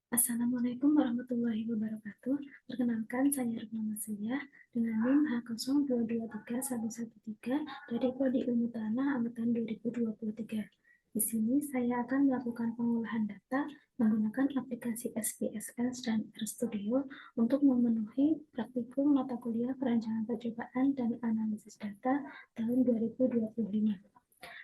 Assalamualaikum warahmatullahi wabarakatuh. Perkenalkan, saya Retno Masiyah dengan NIM H02231113 dari Prodi Ilmu Tanah Angkatan 2023. Di sini saya akan melakukan pengolahan data menggunakan aplikasi SPSS dan RStudio untuk memenuhi praktikum mata kuliah perancangan percobaan dan analisis data tahun 2025.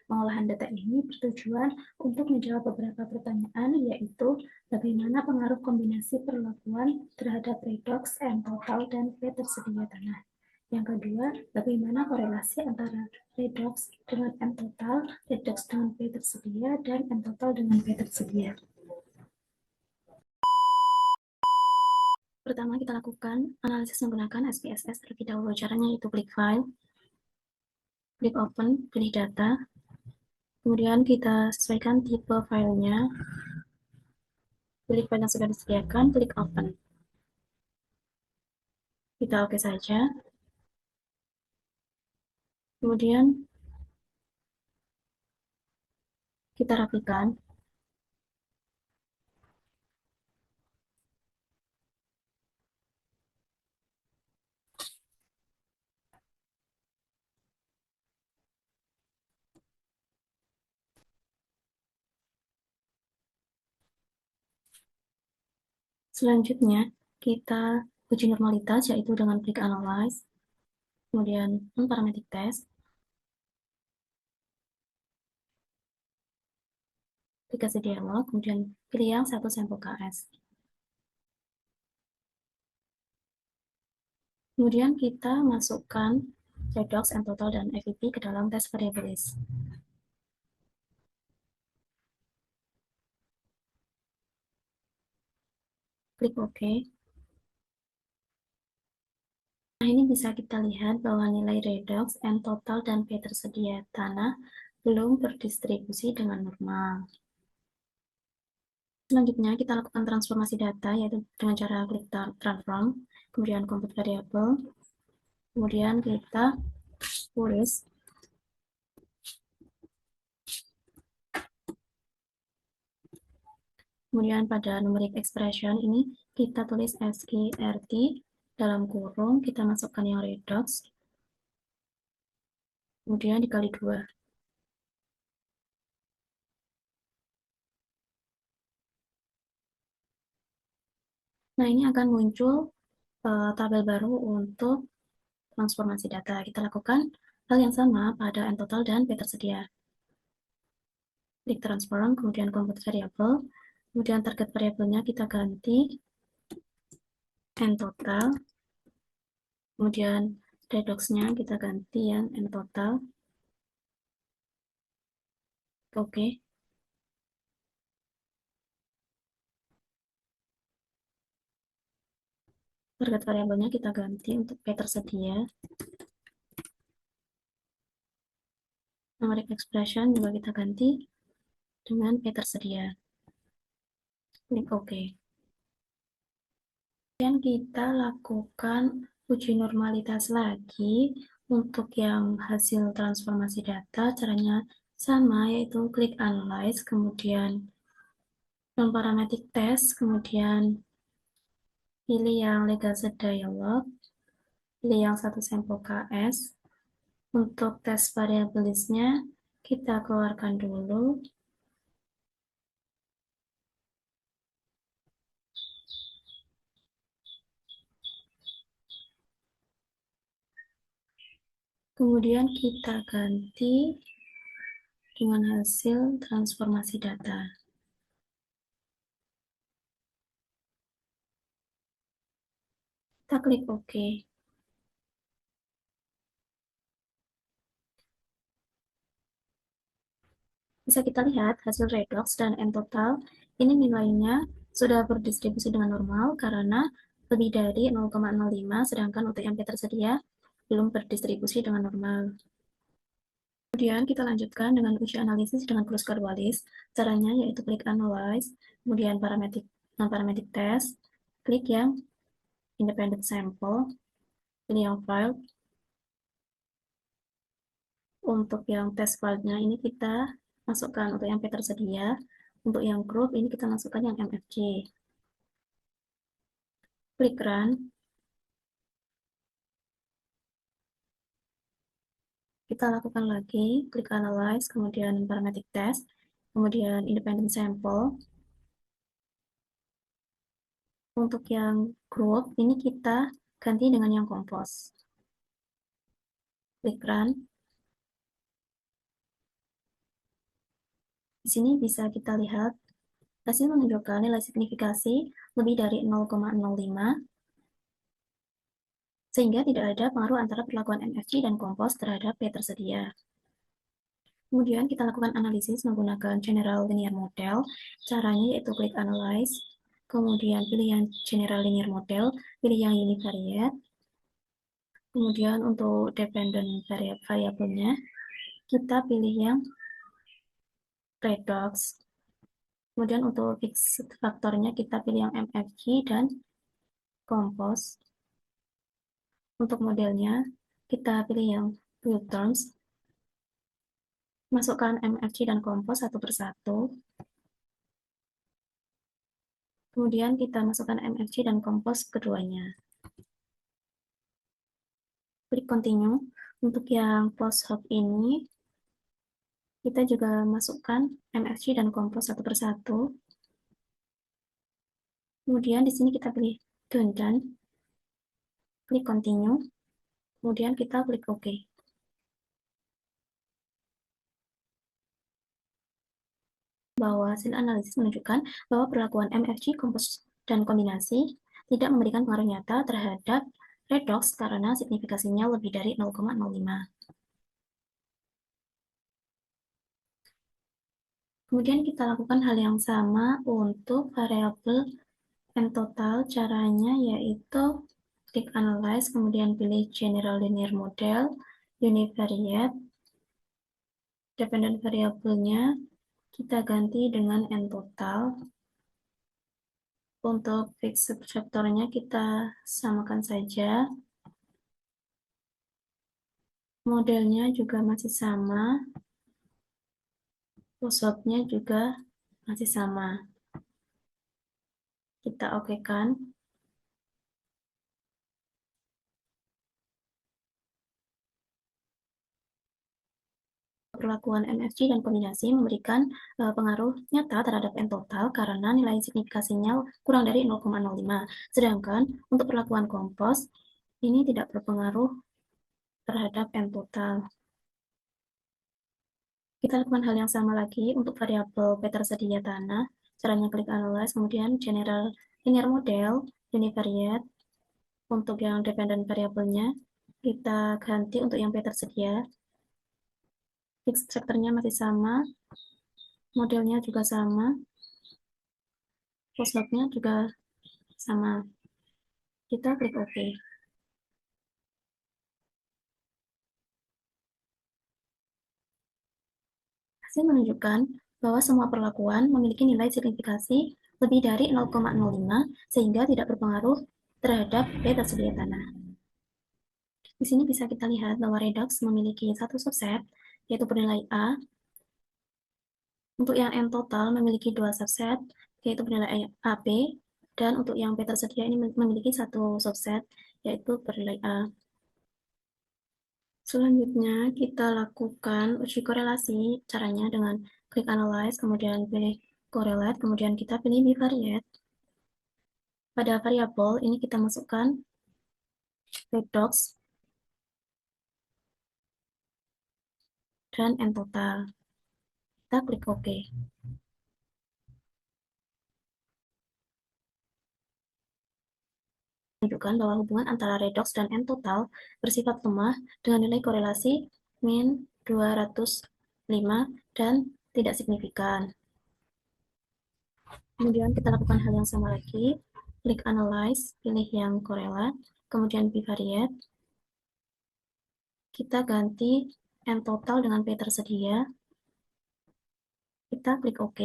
Pengolahan data ini bertujuan untuk menjawab beberapa pertanyaan, yaitu bagaimana pengaruh kombinasi perlakuan terhadap redox, M total, dan P tersedia tanah. Yang kedua, bagaimana korelasi antara redox dengan M total, redox dengan P tersedia, dan M total dengan P tersedia. Pertama, kita lakukan analisis menggunakan SPSS terlebih dahulu. Caranya yaitu klik file, klik open, pilih data, kemudian kita sesuaikan tipe filenya, pilih file yang sudah disediakan, klik open. Kita oke saja. Kemudian kita rapikan. Selanjutnya, kita uji normalitas, yaitu dengan klik Analyze, kemudian Non-Parametric Test, aplikasi dialog, kemudian pilih yang satu sampel KS. Kemudian kita masukkan redox, M total, dan FEP ke dalam tes variable list. Klik OK. Nah, ini bisa kita lihat bahwa nilai redox, M total, dan P tersedia tanah belum berdistribusi dengan normal. Selanjutnya, kita lakukan transformasi data, yaitu dengan cara klik transform, kemudian compute variable, kemudian kita tulis kemudian pada numeric expression ini kita tulis SQRT dalam kurung, kita masukkan yang redox, kemudian dikali 2. Nah, ini akan muncul tabel baru untuk transformasi data. Kita lakukan hal yang sama pada N total dan P tersedia. Klik transform, kemudian compute variable, kemudian target variabelnya kita ganti N total, kemudian redoxnya kita ganti yang N total. Oke. Target variabelnya kita ganti untuk P tersedia. Numeric expression juga kita ganti dengan P tersedia. Klik OK. Kemudian kita lakukan uji normalitas lagi untuk yang hasil transformasi data. Caranya sama, yaitu klik Analyze, kemudian Non-Parametric Test, kemudian pilih yang Legal Set Dialog, pilih yang satu sampel KS. Untuk tes variable list-nya, kita keluarkan dulu. Kemudian kita ganti dengan hasil transformasi data. Kita klik OK. Bisa kita lihat hasil redox dan M total, ini nilainya sudah berdistribusi dengan normal karena lebih dari 0,05, sedangkan untuk yang tersedia belum berdistribusi dengan normal. Kemudian kita lanjutkan dengan uji analisis dengan pluskerwalis. Caranya yaitu klik Analyze, kemudian non-parametric test, klik yang Independent Sample, pilih yang File. Untuk yang test filenya ini kita masukkan untuk yang P tersedia. Untuk yang group ini kita masukkan yang MFG. klik Run. Kita lakukan lagi, klik Analyze, kemudian Parametric Test, kemudian Independent Sample. Untuk yang group, ini kita ganti dengan yang Compose. Klik Run. Di sini bisa kita lihat hasil menunjukkan nilai signifikasi lebih dari 0,05, sehingga tidak ada pengaruh antara perlakuan MFG dan Compose terhadap P tersedia. Kemudian kita lakukan analisis menggunakan General Linear Model. Caranya yaitu klik Analyze, kemudian pilih yang General Linear Model, pilih yang Univariate. Kemudian untuk dependent variabelnya, kita pilih yang Redox. Kemudian untuk fixed faktornya, kita pilih yang MFG dan Compose. Untuk modelnya, kita pilih yang Real Terms. Masukkan MFG dan Compose satu persatu. Kemudian kita masukkan MFG dan Compose keduanya. Klik Continue. Untuk yang post hoc ini, kita juga masukkan MFG dan Compose satu persatu. Kemudian di sini kita pilih Done. Klik Continue. Kemudian kita klik OK. Bahwa hasil analisis menunjukkan bahwa perlakuan MFG, Compose, dan kombinasi tidak memberikan pengaruh nyata terhadap redox karena signifikasinya lebih dari 0,05. Kemudian kita lakukan hal yang sama untuk variabel N total. Caranya yaitu klik Analyze, kemudian pilih General Linear Model, Univariate, dependent variabelnya kita ganti dengan N total. Untuk fixed factornya kita samakan saja. Modelnya juga masih sama. Pluswapnya juga masih sama. Kita okekan. Perlakuan MFG dan kombinasi memberikan pengaruh nyata terhadap N total karena nilai signifikasinya kurang dari 0,05. Sedangkan untuk perlakuan Compose, ini tidak berpengaruh terhadap N total. Kita lakukan hal yang sama lagi untuk variabel P tersedia tanah. Caranya klik Analyze, kemudian General Linear Model, Univariate. Untuk yang dependent variabelnya, kita ganti untuk yang P tersedia. Fixed factornya masih sama, modelnya juga sama, postdoc-nya juga sama. Kita klik OK. Hasil menunjukkan bahwa semua perlakuan memiliki nilai signifikasi lebih dari 0,05 sehingga tidak berpengaruh terhadap P tersedia tanah. Di sini bisa kita lihat bahwa redox memiliki satu subset, yaitu bernilai A. Untuk yang N total memiliki dua subset, yaitu bernilai AB, dan untuk yang P tersedia ini memiliki satu subset, yaitu bernilai A. Selanjutnya, kita lakukan uji korelasi. Caranya dengan klik Analyze, kemudian pilih Correlate, kemudian kita pilih Bivariate. Pada variabel ini kita masukkan redox dan N total. Kita klik OK. Menunjukkan bahwa hubungan antara redox dan N total bersifat lemah dengan nilai korelasi min 205 dan tidak signifikan. Kemudian kita lakukan hal yang sama lagi, klik Analyze, pilih yang Correlate, kemudian Bivariate. Kita ganti N total dengan P tersedia. Kita klik OK.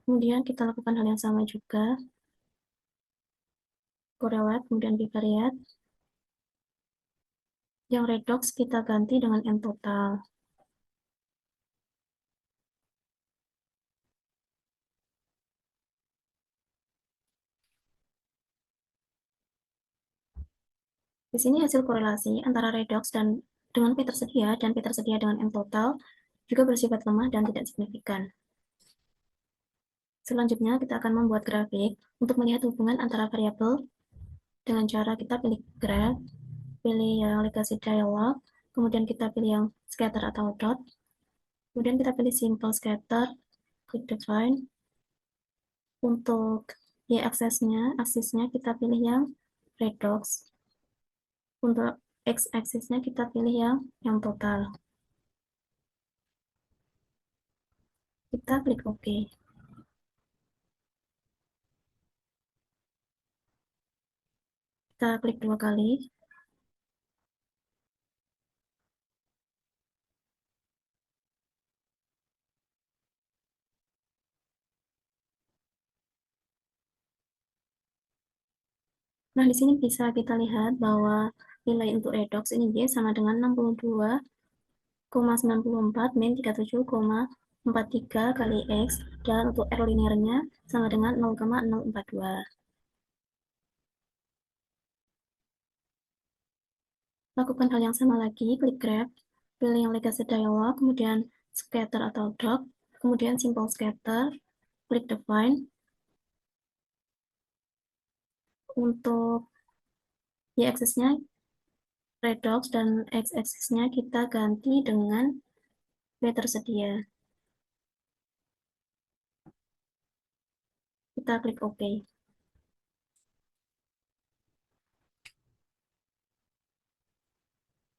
Kemudian kita lakukan hal yang sama juga, Correlate, kemudian Bivariate. Yang redox kita ganti dengan N total. Di sini hasil korelasi antara redox dengan P tersedia dan P tersedia dengan M total juga bersifat lemah dan tidak signifikan. Selanjutnya, kita akan membuat grafik untuk melihat hubungan antara variabel dengan cara kita pilih graph, pilih yang legacy dialog, kemudian kita pilih yang scatter atau dot, kemudian kita pilih simple scatter, klik define. Untuk y-aksisnya kita pilih yang redox. Untuk x-aksisnya kita pilih yang total. Kita klik OK. Kita klik 2 kali. Nah, di sini bisa kita lihat bahwa nilai untuk redox ini Y sama dengan 62,94 min 37,43 kali X, dan untuk R linearnya sama dengan 0,042. Lakukan hal yang sama lagi, klik graph, pilih yang legacy dialog, kemudian scatter atau dot, kemudian simple scatter, klik define. Untuk y-aksisnya redox dan x-aksisnya kita ganti dengan P tersedia. Kita klik OK.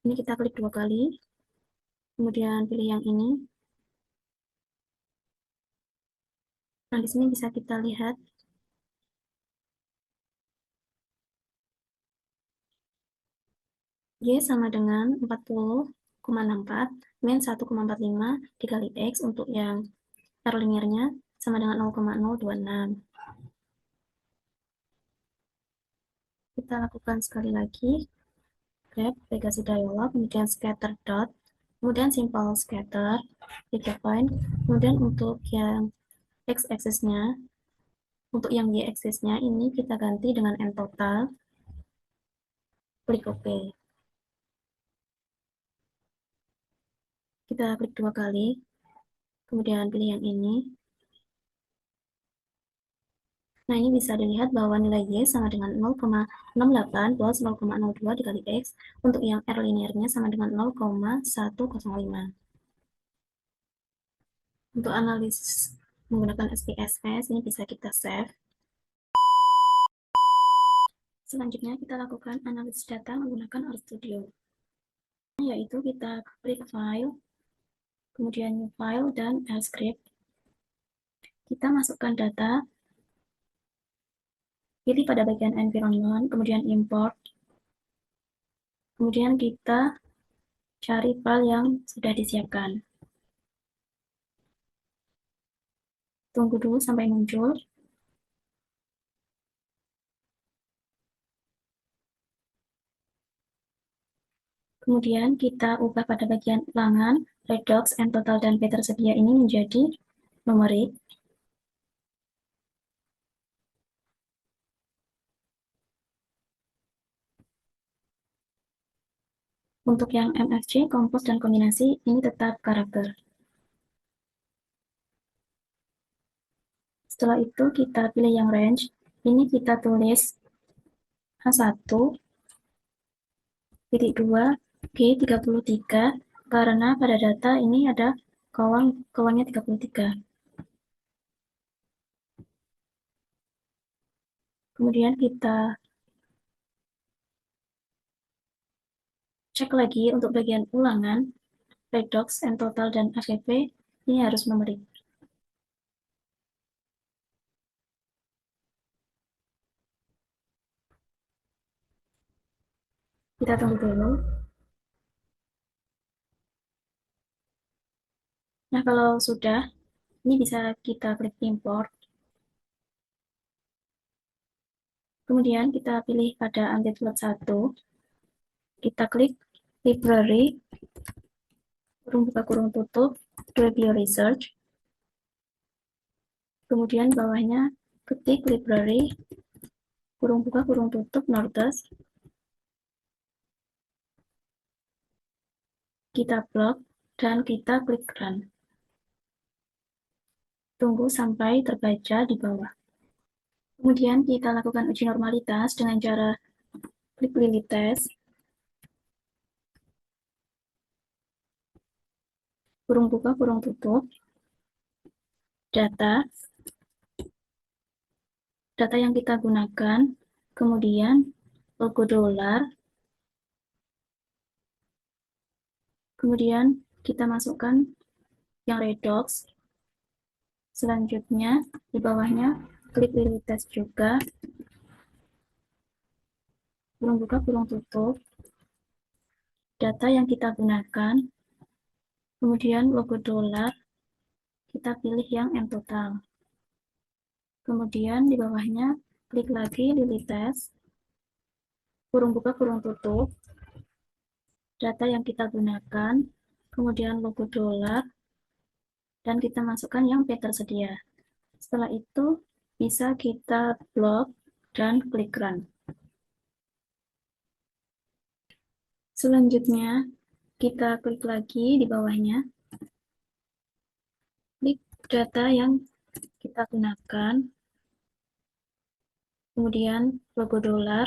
Ini kita klik 2 kali, kemudian pilih yang ini. Nah, di sini bisa kita lihat Y sama dengan 40,64 min 1,45 dikali X. Untuk yang R linearnya sama dengan 0,026. Kita lakukan sekali lagi, graph, legacy dialog, kemudian scatter dot, kemudian simple scatter, klik define, kemudian untuk yang x-axisnya, untuk yang y-axisnya ini kita ganti dengan n total, klik OK. Kita klik 2 kali, kemudian pilih yang ini. Nah, ini bisa dilihat bahwa nilai Y sama dengan 0,68 plus 0,02 dikali X. Untuk yang R linearnya sama dengan 0,105. Untuk analisis menggunakan SPSS, ini bisa kita save. Selanjutnya, kita lakukan analisis data menggunakan RStudio. Yaitu kita klik File, kemudian New File, dan Script. Kita masukkan data, pilih pada bagian Environment, kemudian Import, kemudian kita cari file yang sudah disiapkan. Tunggu dulu sampai muncul. Kemudian kita ubah pada bagian ulangan, redox, n total, dan P tersedia ini menjadi numerik. Untuk yang MFC, kompos, dan kombinasi, ini tetap karakter. Setelah itu kita pilih yang range, ini kita tulis A1, titik 2, G33, karena pada data ini ada kolomnya 33. Kemudian kita cek lagi untuk bagian ulangan, redox, n total, dan AVP, ini harus numerik. Kita tunggu dulu. Nah, kalau sudah, ini bisa kita klik import. Kemudian kita pilih pada Antiplot 1. Kita klik library, kurung buka kurung tutup, Bioresearch. Kemudian bawahnya ketik library, kurung buka kurung tutup, Nordes. kita blok, dan kita klik run. Tunggu sampai terbaca di bawah. Kemudian kita lakukan uji normalitas dengan cara klik lilin tes, kurung buka, kurung tutup, data yang kita gunakan, kemudian logo dolar, kemudian kita masukkan yang redox, selanjutnya di bawahnya klik lilin tes juga, kurung buka, kurung tutup, data yang kita gunakan, kemudian logo dolar, kita pilih yang M total. Kemudian di bawahnya klik lagi lilin tes, kurung buka, kurung tutup, data yang kita gunakan, kemudian logo dolar, dan kita masukkan yang P tersedia. Setelah itu bisa kita blok dan klik run. Selanjutnya kita klik lagi di bawahnya, klik data yang kita gunakan, kemudian logo dolar,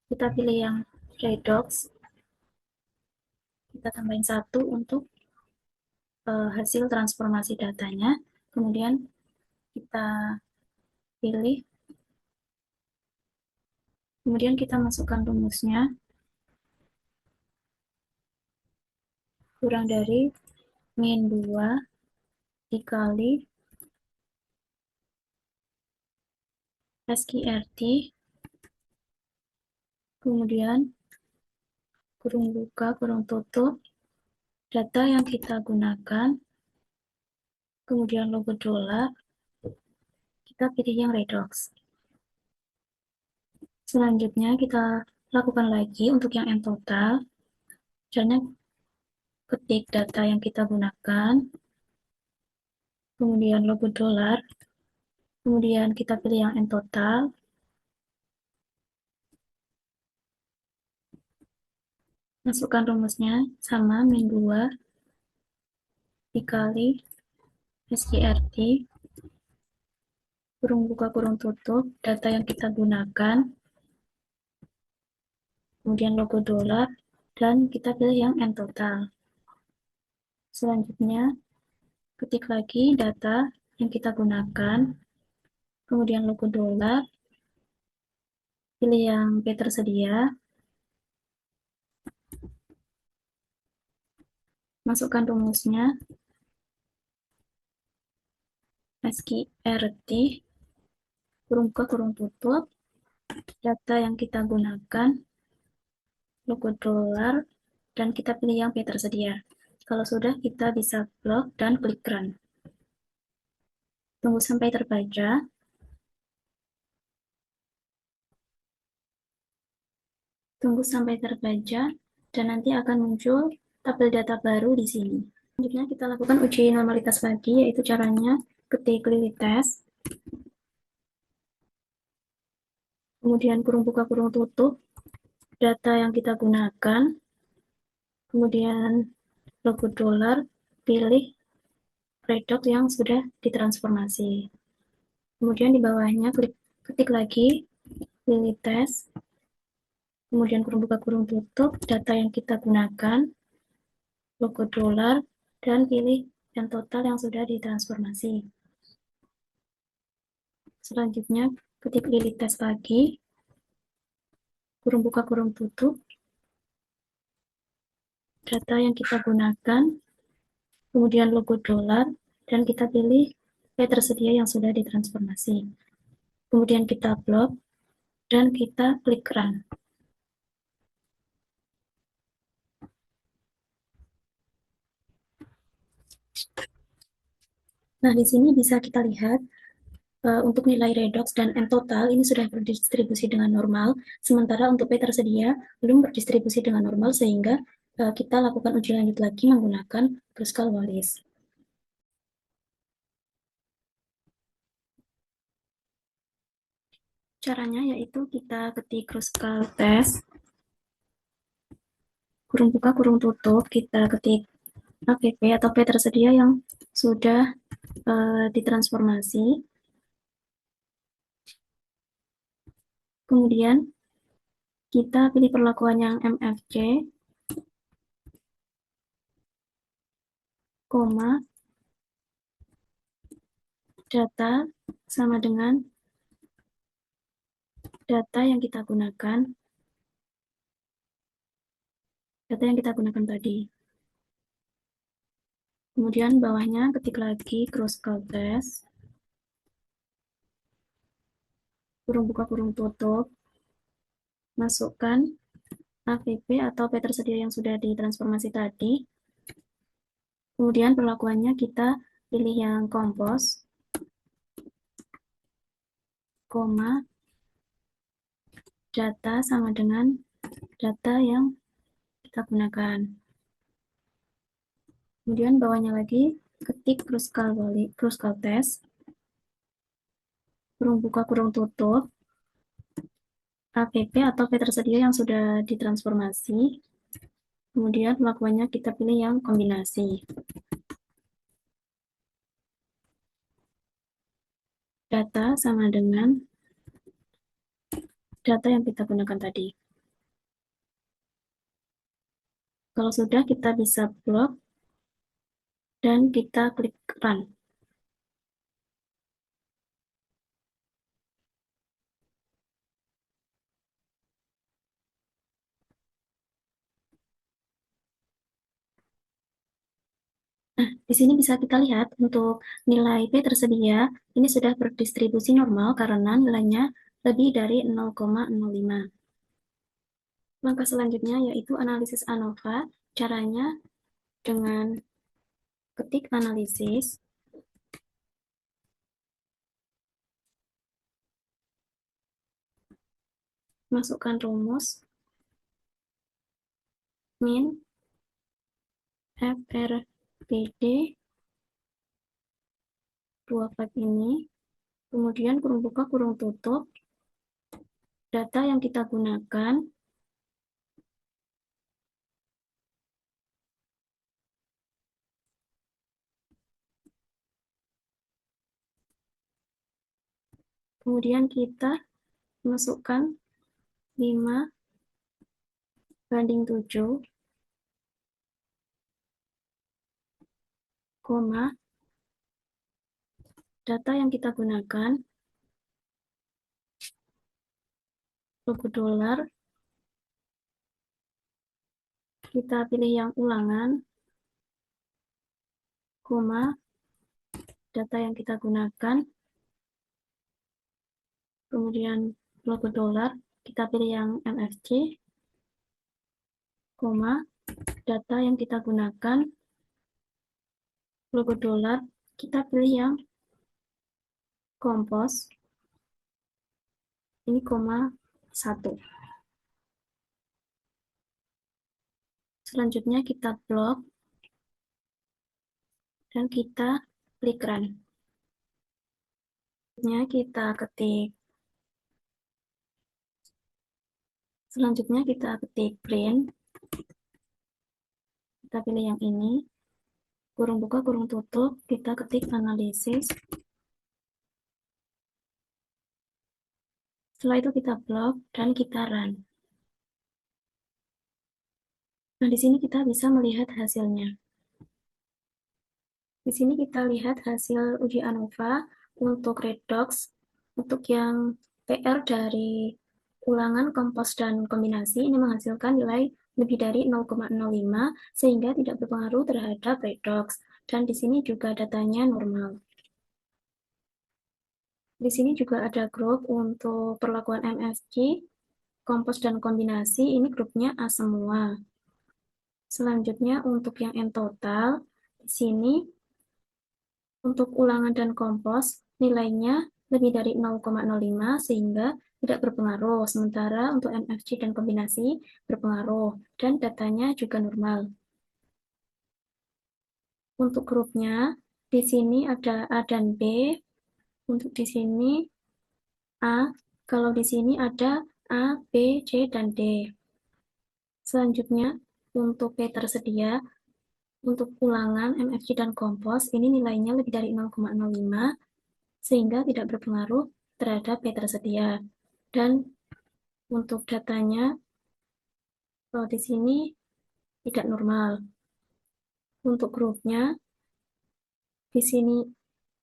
kita pilih yang redox, kita tambahin 1 untuk hasil transformasi datanya, kemudian kita pilih, kemudian kita masukkan rumusnya, kurang dari min 2 dikali SQRT, kemudian kurung buka, kurung tutup, data yang kita gunakan, kemudian logo dolar, kita pilih yang redox. Selanjutnya kita lakukan lagi untuk yang M total, caranya ketik data yang kita gunakan, kemudian logo dolar, kemudian kita pilih yang M total, masukkan rumusnya sama min 2 dikali SQRT, kurung buka, kurung tutup, data yang kita gunakan, kemudian logo dolar, dan kita pilih yang M total. Selanjutnya, ketik lagi data yang kita gunakan, kemudian logo dolar, pilih yang P tersedia, masukkan rumusnya, SQRT, kurung buka, kurung tutup, data yang kita gunakan, logo dolar, dan kita pilih yang P tersedia. Kalau sudah, kita bisa blok dan klik run. Tunggu sampai terbaca. Tunggu sampai terbaca, dan nanti akan muncul tabel data baru di sini. Selanjutnya kita lakukan uji normalitas lagi, yaitu caranya ketik lilin tes, kemudian kurung buka, kurung tutup, data yang kita gunakan, kemudian logo dolar, pilih redox yang sudah ditransformasi. Kemudian di bawahnya ketik lagi lilin tes, kemudian kurung buka, kurung tutup, data yang kita gunakan, logo dolar, dan pilih yang total yang sudah ditransformasi. Selanjutnya ketik lilin tes lagi, kurung buka, kurung tutup, data yang kita gunakan, kemudian logo dolar, dan kita pilih tersedia yang sudah ditransformasi. Kemudian kita blok, dan kita klik run. Nah, di sini bisa kita lihat untuk nilai redox dan M total ini sudah berdistribusi dengan normal, sementara untuk P tersedia belum berdistribusi dengan normal, sehingga kita lakukan uji lanjut lagi menggunakan Kruskal-Wallis. Caranya yaitu kita ketik Kruskal test, kurung buka, kurung tutup, kita ketik app atau P tersedia yang sudah ditransformasi. Kemudian kita pilih perlakuan yang MFC, koma, data sama dengan data yang kita gunakan tadi. Kemudian bawahnya ketik lagi cross call test, kurung buka, kurung tutup, masukkan app atau P tersedia yang sudah ditransformasi tadi. Kemudian perlakuannya kita pilih yang kompos, koma, data sama dengan data yang kita gunakan. Kemudian bawahnya lagi ketik cross call test, kurung buka, kurung tutup, app atau P tersedia yang sudah ditransformasi. Kemudian perlakuannya kita pilih yang kombinasi. Data sama dengan data yang kita gunakan tadi. Kalau sudah, kita bisa blok dan kita klik run. Nah, di sini bisa kita lihat untuk nilai P tersedia, ini sudah berdistribusi normal karena nilainya lebih dari 0,05. Langkah selanjutnya yaitu analisis ANOVA. Caranya dengan ketik analisis, masukkan rumus min FRPD 25 ini, kemudian kurung buka, kurung tutup, data yang kita gunakan, kemudian kita masukkan 5:7, koma, data yang kita gunakan, logo dolar, kita pilih yang ulangan, koma, data yang kita gunakan, kemudian logo dolar, kita pilih yang MFC, koma, data yang kita gunakan, logo dolar, kita pilih yang kompos, ini koma 1. Selanjutnya kita blok dan kita klik run. Selanjutnya kita ketik print, kita pilih yang ini, kurung buka, kurung tutup, kita ketik analisis. Setelah itu kita blok dan kita run. Nah, di sini kita bisa melihat hasilnya. Di sini kita lihat hasil uji ANOVA untuk redox, untuk yang PR dari ulangan, kompos, dan kombinasi ini menghasilkan nilai lebih dari 0,05 sehingga tidak berpengaruh terhadap redox. Dan di sini juga datanya normal. Di sini juga ada grup untuk perlakuan MSG, kompos, dan kombinasi. Ini grupnya A semua. Selanjutnya untuk yang N total, di sini untuk ulangan dan kompos nilainya lebih dari 0,05 sehingga tidak berpengaruh. Sementara untuk MFG dan kombinasi berpengaruh dan datanya juga normal. Untuk grupnya di sini ada A dan B. Untuk di sini A, kalau di sini ada A, B, C, dan D. Selanjutnya untuk P tersedia, untuk ulangan, MFG, dan kompos, ini nilainya lebih dari 0,05, sehingga tidak berpengaruh terhadap P tersedia. Dan untuk datanya, di sini tidak normal. Untuk grupnya, di sini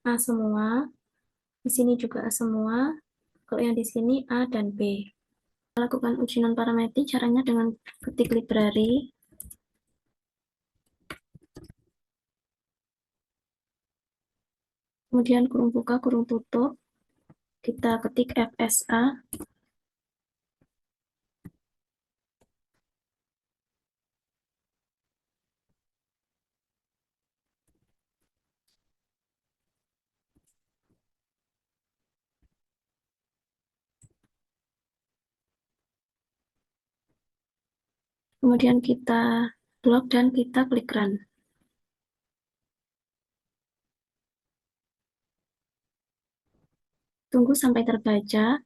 A semua, di sini juga A semua, kalau yang di sini A dan B. Lakukan uji non-parametrik, caranya dengan ketik library, kemudian kurung buka, kurung tutup, kita ketik FSA, kemudian kita blok dan kita klik run. Tunggu sampai terbaca.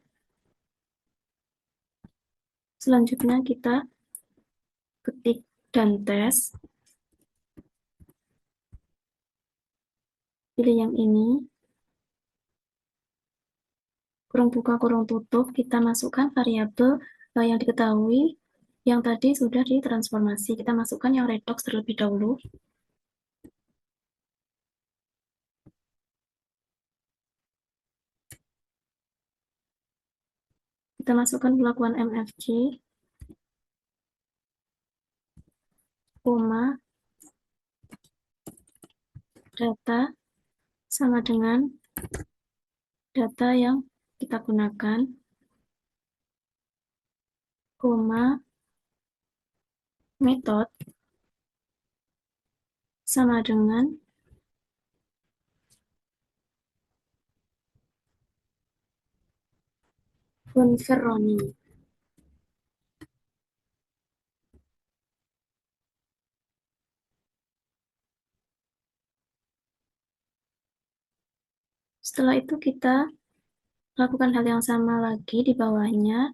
Selanjutnya kita ketik dan tes. Pilih yang ini. Kurung buka, kurung tutup, kita masukkan variabel yang diketahui yang tadi sudah ditransformasi. Kita masukkan yang redox terlebih dahulu. Kita masukkan pelakuan MFG, koma, data sama dengan data yang kita gunakan, koma, metode sama dengan Bonferroni. Setelah itu kita lakukan hal yang sama lagi di bawahnya.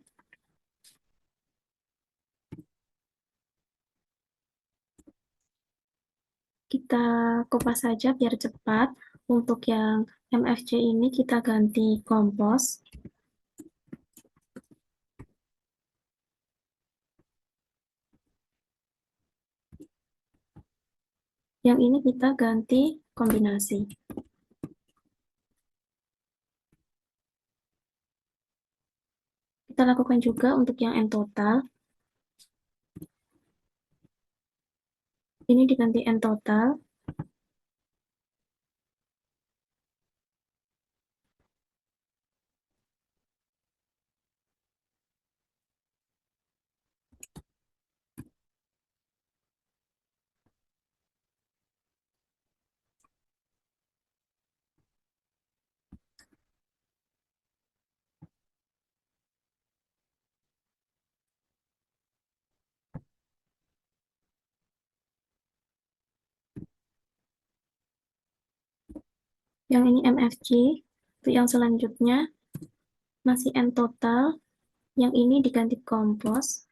Kita kopas saja biar cepat. Untuk yang MFC ini kita ganti kompos. Yang ini kita ganti kombinasi. Kita lakukan juga untuk yang N total. Ini diganti N total. Yang ini MFG. Untuk yang selanjutnya masih N total. Yang ini diganti kompos.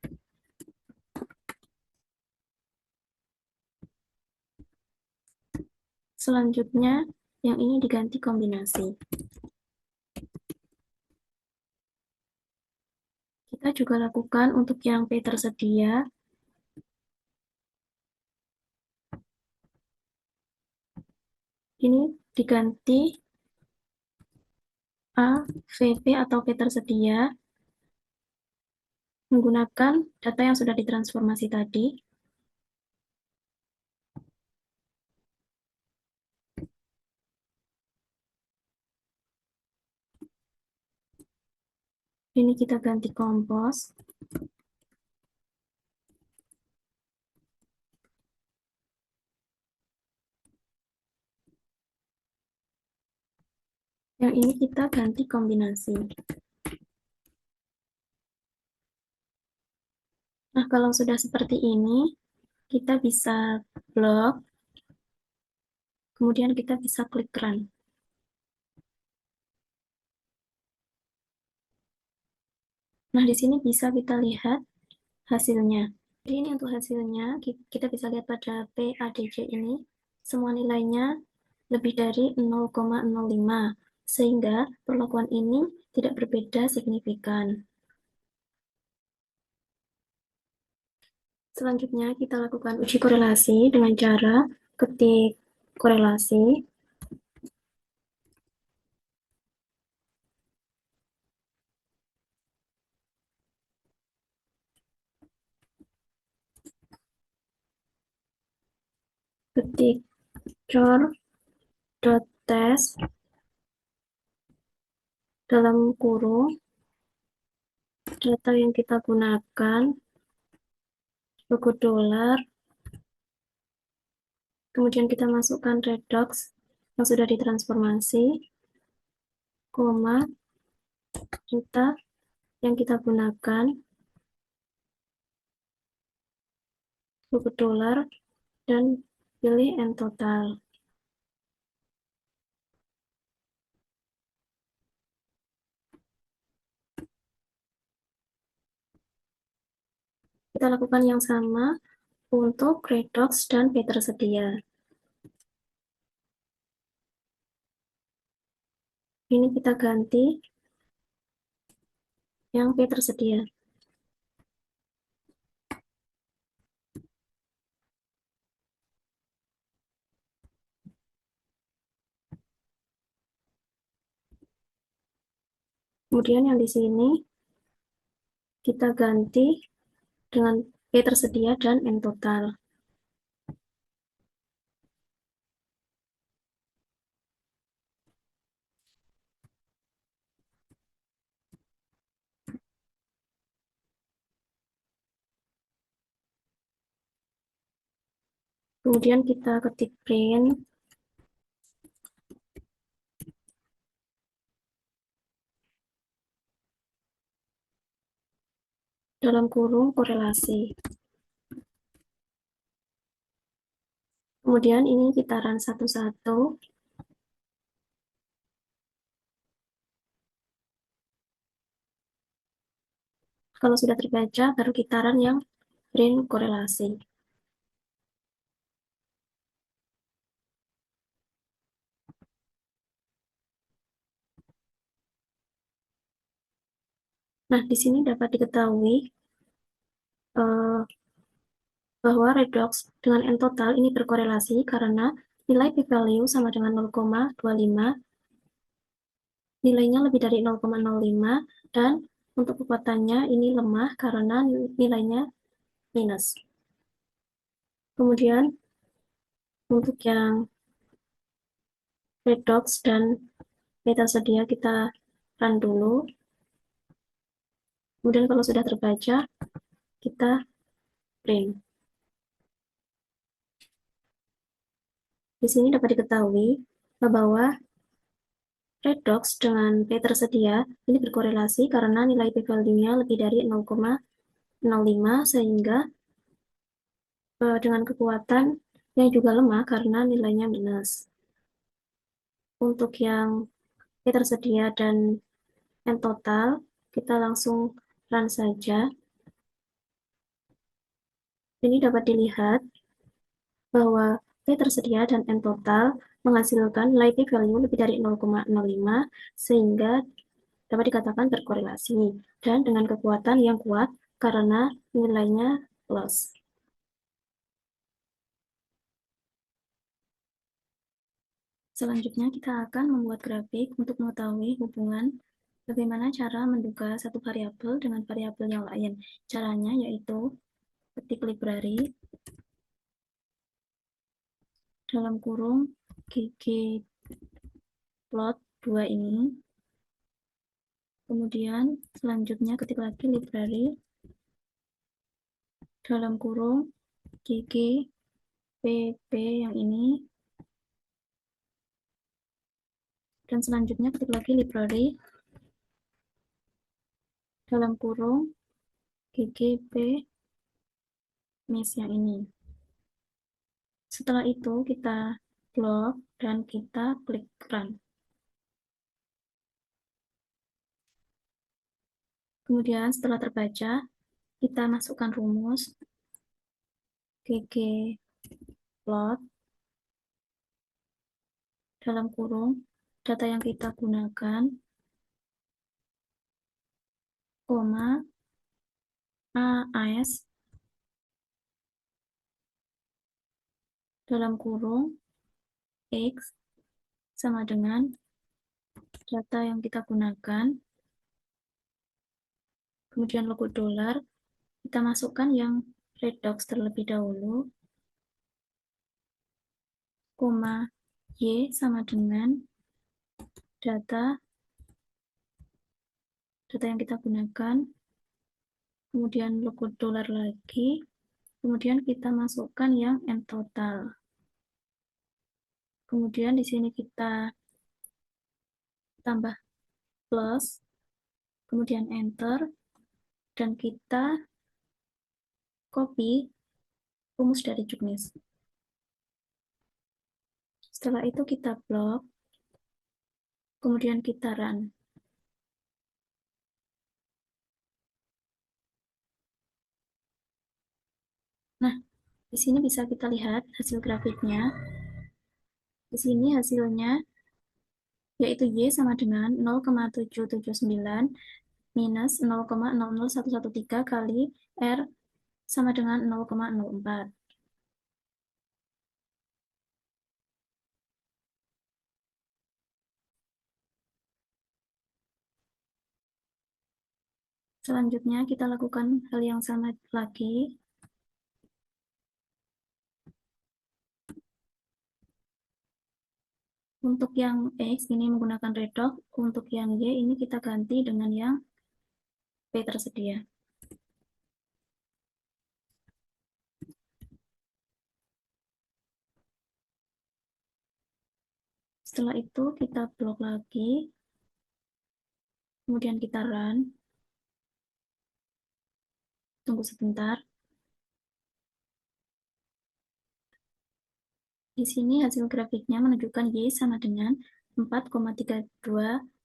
Selanjutnya yang ini diganti kombinasi. Kita juga lakukan untuk yang P tersedia. Ini diganti A, VP atau P tersedia menggunakan data yang sudah ditransformasi tadi. Ini kita ganti kompos. Yang ini kita ganti kombinasi. Nah, kalau sudah seperti ini, kita bisa blok, kemudian kita bisa klik run. Nah, di sini bisa kita lihat hasilnya. Jadi ini untuk hasilnya, kita bisa lihat pada PADJ ini, semua nilainya lebih dari 0,05, sehingga perlakuan ini tidak berbeda signifikan. Selanjutnya, kita lakukan uji korelasi dengan cara ketik korelasi, ketik cor.test dalam kurung data yang kita gunakan, logo dolar, kemudian kita masukkan redox yang sudah ditransformasi, koma, data yang kita gunakan, logo dolar, dan pilih N total. Kita lakukan yang sama untuk redox dan P tersedia. Ini kita ganti yang P tersedia. Kemudian yang di sini kita ganti dengan P tersedia dan N total. Kemudian kita ketik print dalam kurung korelasi. Kemudian ini kita run satu-satu. Kalau sudah terbaca, baru kita run yang print korelasi. Nah, di sini dapat diketahui eh, bahwa redox dengan N total ini berkorelasi karena nilai p-value sama dengan 0,25, nilainya lebih dari 0,05, dan untuk kekuatannya ini lemah karena nilainya minus. Kemudian untuk yang redox dan meta sedia kita run dulu. Kemudian kalau sudah terbaca, kita print. Di sini dapat diketahui bahwa redox dengan P tersedia ini berkorelasi karena nilai p-value-nya lebih dari 0,05 sehingga dengan kekuatan yang juga lemah karena nilainya minus. Untuk yang P tersedia dan N total, kita langsung run saja. Ini dapat dilihat bahwa P tersedia dan N total menghasilkan nilai p-value lebih dari 0,05 sehingga dapat dikatakan berkorelasi dan dengan kekuatan yang kuat karena nilainya plus. Selanjutnya kita akan membuat grafik untuk mengetahui hubungan bagaimana cara menduga satu variabel dengan variabel yang lain. Caranya yaitu ketik library dalam kurung ggplot2 ini. Kemudian selanjutnya ketik lagi library dalam kurung ggpp yang ini. Dan selanjutnya ketik lagi library dalam kurung ggp mesh yang ini. Setelah itu kita blok dan kita klik run. Kemudian setelah terbaca, kita masukkan rumus GG plot dalam kurung data yang kita gunakan, koma, AS dalam kurung X sama dengan data yang kita gunakan, kemudian logo dolar, kita masukkan yang redox terlebih dahulu, koma, Y sama dengan data yang kita gunakan, kemudian logo dolar lagi, kemudian kita masukkan yang M total. Kemudian di sini kita tambah plus, kemudian enter, dan kita copy rumus dari juknis. Setelah itu kita blok, kemudian kita run. Nah, di sini bisa kita lihat hasil grafiknya. Di sini hasilnya yaitu Y sama dengan 0,779 minus 0,00113 kali R sama dengan 0,04. Selanjutnya kita lakukan hal yang sama lagi. Untuk yang X ini menggunakan redox, untuk yang Y ini kita ganti dengan yang P tersedia. Setelah itu kita blok lagi, kemudian kita run. Tunggu sebentar. Di sini hasil grafiknya menunjukkan Y sama dengan 4,32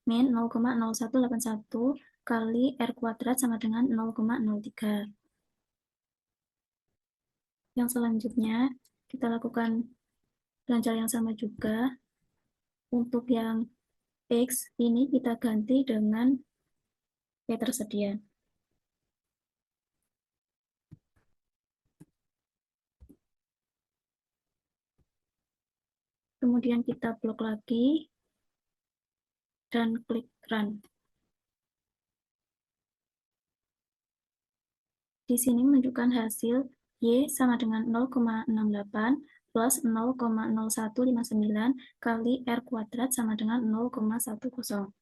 min 0,0181 kali R kuadrat sama dengan 0,03. Yang selanjutnya, kita lakukan dengan cara yang sama juga. Untuk yang X, ini kita ganti dengan P tersedia. Kemudian kita blok lagi, dan klik run. Di sini menunjukkan hasil Y sama dengan 0,68 plus 0,0159 kali R kuadrat sama dengan 0,10.